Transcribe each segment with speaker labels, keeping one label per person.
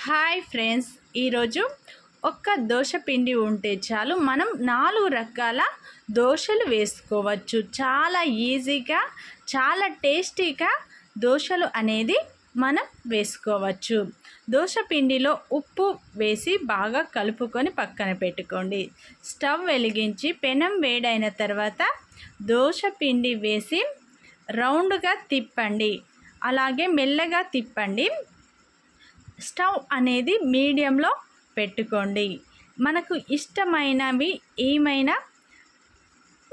Speaker 1: Hi friends, ఈరోజు ఒక్క దోశ పిండి ఉంటే చాలు మనం 4 రకాల దోశలు వేసుకోవచ్చు. చాలా ఈజీగా, చాలా టేస్టీగా దోశలు అనేది మనం వేసుకోవచ్చు. దోశ పిండిలో ఉప్పు వేసి బాగా కలుపుకొని పక్కన పెట్టుకోండి. స్టవ్ వెలిగించి పెనం వేడైన తర్వాత దోశ పిండి వేసి రౌండ్గా తిప్పండి. అలాగే మెల్లగా తిప్పండి. స్టవ్ అనేది మీడియంలో పెట్టుకోండి. మనకు ఇష్టమైనవి ఏమైనా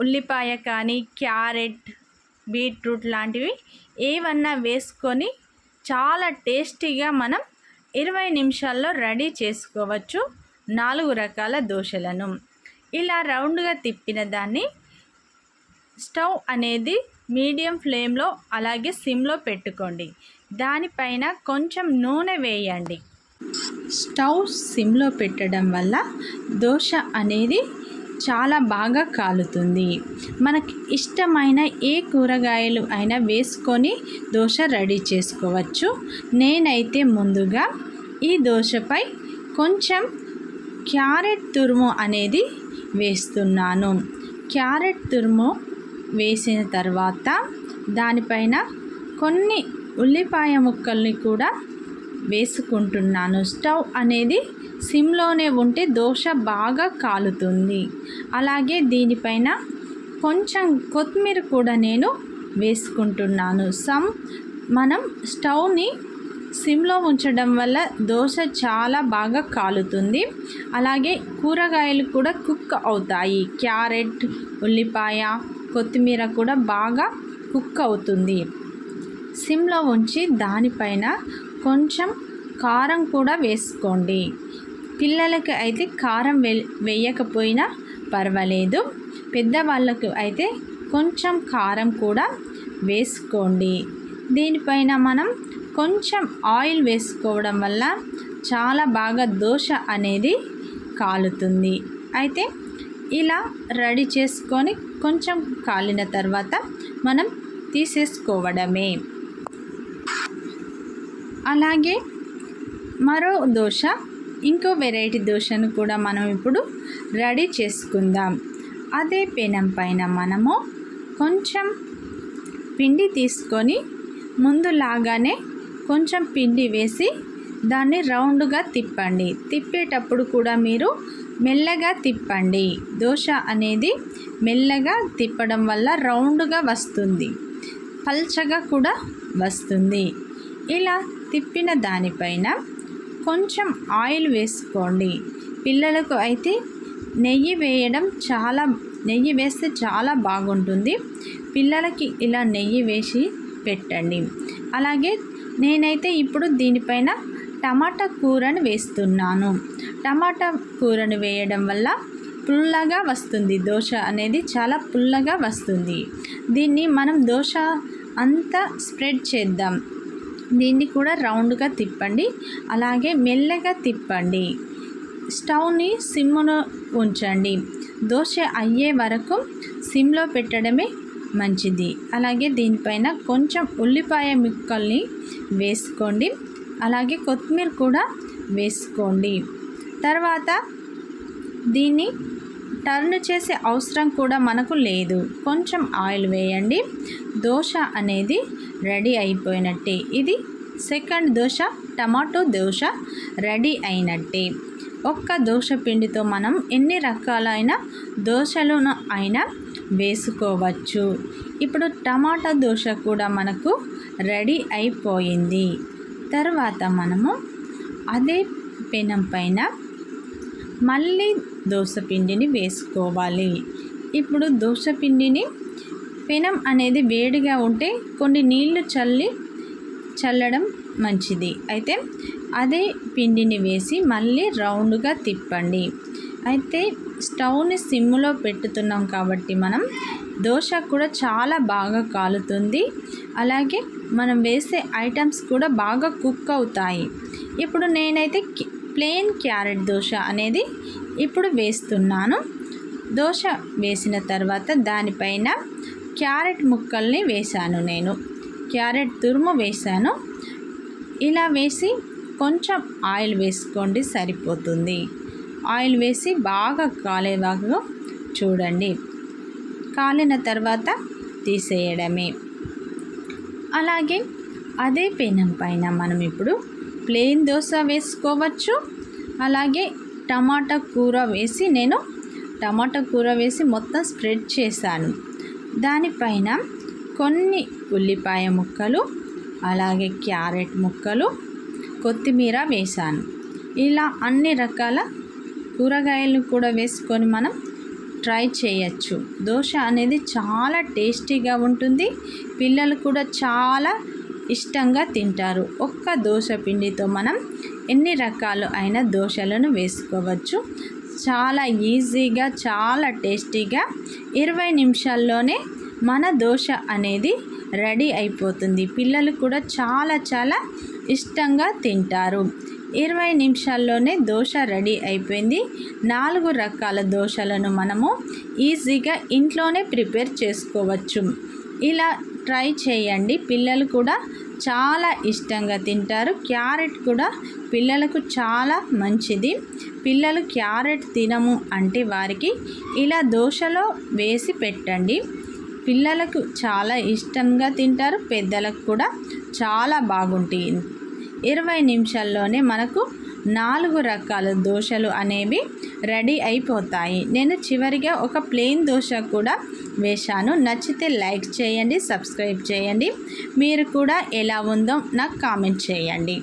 Speaker 1: ఉల్లిపాయ కానీ, క్యారెట్, బీట్రూట్ లాంటివి ఏవన్నా వేసుకొని చాలా టేస్టీగా మనం 20 నిమిషాల్లో రెడీ చేసుకోవచ్చు 4 రకాల దోశలను. ఇలా రౌండ్గా తిప్పిన దాన్ని స్టవ్ అనేది మీడియం ఫ్లేమ్లో అలాగే సిమ్లో పెట్టుకోండి. దానిపైన కొంచెం నూనె వేయండి. స్టవ్ సిమ్లో పెట్టడం వల్ల దోశ అనేది చాలా బాగా కాలుతుంది. మనకి ఇష్టమైన ఏ కూరగాయలు అయినా వేసుకొని దోశ రెడీ చేసుకోవచ్చు. నేనైతే ముందుగా ఈ దోశపై కొంచెం క్యారెట్ తురుము అనేది వేస్తున్నాను. క్యారెట్ తురుము వేసిన తర్వాత దానిపైన కొన్ని ఉల్లిపాయ ముక్కల్ని కూడా వేసుకుంటున్నాను. స్టవ్ అనేది సిమ్లోనే ఉంటే దోశ బాగా కాలుతుంది. అలాగే దీనిపైన కొంచెం కొత్తిమీర కూడా నేను వేసుకుంటున్నాను. మనం స్టవ్ని సిమ్లో ఉంచడం వల్ల దోశ చాలా బాగా కాలుతుంది. అలాగే కూరగాయలు కూడా కుక్ అవుతాయి. క్యారెట్, ఉల్లిపాయ, కొత్తిమీర కూడా బాగా కుక్ అవుతుంది. సిమ్లో ఉంచి దానిపైన కొంచెం కారం కూడా వేసుకోండి. పిల్లలకి అయితే కారం వేయకపోయినా పర్వాలేదు. పెద్దవాళ్ళకు అయితే కొంచెం కారం కూడా వేసుకోండి. దీనిపైన మనం కొంచెం ఆయిల్ వేసుకోవడం వల్ల చాలా బాగా దోశ అనేది కాలుతుంది. అయితే ఇలా రెడీ చేసుకొని కొంచెం కాలిన తర్వాత మనం తీసేసుకోవడమే. అలాగే మరో దోశ, ఇంకో వెరైటీ దోశను కూడా మనం ఇప్పుడు రెడీ చేసుకుందాం. అదే పెనం పైన మనము కొంచెం పిండి తీసుకొని ముందులాగానే కొంచెం పిండి వేసి దాన్ని రౌండ్గా తిప్పండి. తిప్పేటప్పుడు కూడా మీరు మెల్లగా తిప్పండి. దోశ అనేది మెల్లగా తిప్పడం వల్ల రౌండ్గా వస్తుంది, పల్చగా కూడా వస్తుంది. ఇలా తిప్పిన దానిపైన కొంచెం ఆయిల్ వేసుకోండి. పిల్లలకు అయితే నెయ్యి వేస్తే చాలా బాగుంటుంది. పిల్లలకి ఇలా నెయ్యి వేసి పెట్టండి. అలాగే నేనైతే ఇప్పుడు దీనిపైన టమాటా కూరను వేస్తున్నాను. టమాటా కూరను వేయడం వల్ల పుల్లగా వస్తుంది. దోశ అనేది చాలా పుల్లగా వస్తుంది. దీన్ని మనం దోశ అంతా స్ప్రెడ్ చేద్దాం. దీన్ని కూడా రౌండ్గా తిప్పండి. అలాగే మెల్లగా తిప్పండి. స్టవ్ని సిమ్లో ఉంచండి. దోశ అయ్యే వరకు సిమ్లో పెట్టడమే మంచిది. అలాగే దీనిపైన కొంచెం ఉల్లిపాయ ముక్కల్ని వేసుకోండి. అలాగే కొత్తిమీర కూడా వేసుకోండి. తర్వాత దీన్ని టర్న్ చేసే అవసరం కూడా మనకు లేదు. కొంచెం ఆయిల్ వేయండి. దోశ అనేది రెడీ అయిపోయినట్టే. ఇది second dosa, tomato dosa ready అయినట్టే. ఒక్క దోశ పిండితో మనం ఎన్ని రకాలైన దోశలను అయినా వేసుకోవచ్చు. ఇప్పుడు టమాటా దోశ కూడా మనకు రెడీ అయిపోయింది. తర్వాత మనము అదే పెనం పైన మళ్ళీ దోశ పిండిని వేసుకోవాలి. ఇప్పుడు దోశ పిండిని పెనం అనేది వేడిగా ఉంటే కొన్ని నీళ్లు చల్లడం మంచిది. అయితే అదే పిండిని వేసి మళ్ళీ రౌండ్గా తిప్పండి. అయితే స్టవ్ని సిమ్లో పెట్టుతున్నాం కాబట్టి మనం దోశ కూడా చాలా బాగా కాలుతుంది. అలాగే మనం వేసే ఐటమ్స్ కూడా బాగా కుక్ అవుతాయి. ఇప్పుడు నేనైతే ప్లెయిన్ క్యారెట్ దోశ అనేది ఇప్పుడు వేస్తున్నాను. దోశ వేసిన తర్వాత దానిపైన క్యారెట్ ముక్కల్ని వేశాను. నేను క్యారెట్ తురుము వేశాను. ఇలా వేసి కొంచెం ఆయిల్ వేసుకోండి, సరిపోతుంది. ఆయిల్ వేసి బాగా కాలేలాగా చూడండి. కాలిన తర్వాత తీసేయడమే. అలాగే అదే పెనం పైన మనం ఇప్పుడు ప్లెయిన్ దోశ వేసుకోవచ్చు. అలాగే టమాటా కూర వేసి నేను టమాటా కూర వేసి మొత్తం స్ప్రెడ్ చేశాను. దానిపైన కొన్ని ఉల్లిపాయ ముక్కలు, అలాగే క్యారెట్ ముక్కలు, కొత్తిమీర వేశాను. ఇలా అన్ని రకాల కూరగాయలు కూడా వేసుకొని మనం ట్రై చేయొచ్చు. దోశ అనేది చాలా టేస్టీగా ఉంటుంది. పిల్లలు కూడా చాలా ఇష్టంగా తింటారు. ఒక్క దోశ పిండితో మనం ఎన్ని రకాలు అయిన దోశలను వేసుకోవచ్చు. చాలా ఈజీగా, చాలా టేస్టీగా 20 నిమిషాల్లోనే మన దోశ అనేది రెడీ అయిపోతుంది. పిల్లలు కూడా చాలా చాలా ఇష్టంగా తింటారు. 20 నిమిషాల్లోనే దోశ రెడీ అయిపోయింది. 4 రకాల దోశలను మనము ఈజీగా ఇంట్లోనే ప్రిపేర్ చేసుకోవచ్చు. ఇలా ట్రై చేయండి. పిల్లలు కూడా చాలా ఇష్టంగా తింటారు. క్యారెట్ కూడా పిల్లలకు చాలా మంచిది. పిల్లలు క్యారెట్ తినము అంటే వారికి ఇలా దోశలో వేసి పెట్టండి. పిల్లలకు చాలా ఇష్టంగా తింటారు. పెద్దలకు కూడా చాలా బాగుంటాయి. 20 నిమిషాల్లోనే మనకు 4 రకాల దోశలు అనేవి రెడీ అయిపోతాయి. నేను చివరిగా ఒక ప్లెయిన్ దోశ కూడా వేశాను. నచ్చితే లైక్ చేయండి, సబ్స్క్రైబ్ చేయండి. మీరు కూడా ఎలా ఉందో నాకు కామెంట్ చేయండి.